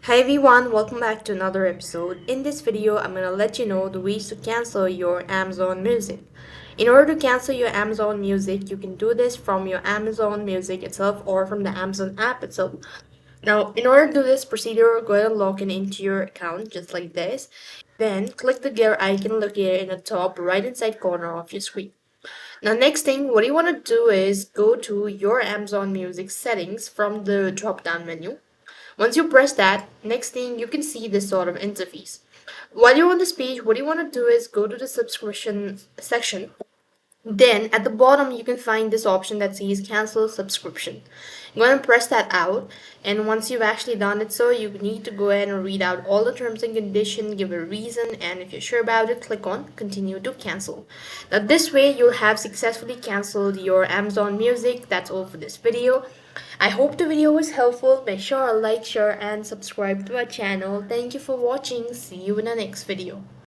Hi everyone, welcome back to another episode. In this video, I'm gonna let you know the ways to cancel your Amazon Music. In order to cancel your Amazon Music, you can do this from your Amazon Music itself or from the Amazon app itself. Now, in order to do this procedure, go ahead and log in into your account just like this. Then click the gear icon located in the top right hand side corner of your screen. Now, next thing, what you want to do is go to your Amazon Music settings from the drop down menu. Once you press that, next thing you can see this sort of interface. While you're on this page, what you want to do is go to the subscription section. Then at the bottom, you can find this option that says cancel subscription. I'm going to press that out, and once you've actually done it, so you need to go ahead and read out all the terms and conditions, give a reason, and if you're sure about it, click on continue to cancel. Now, this way, you'll have successfully canceled your Amazon Music. That's all for this video. I hope the video was helpful. Make sure to like, share, and subscribe to our channel. Thank you for watching. See you in the next video.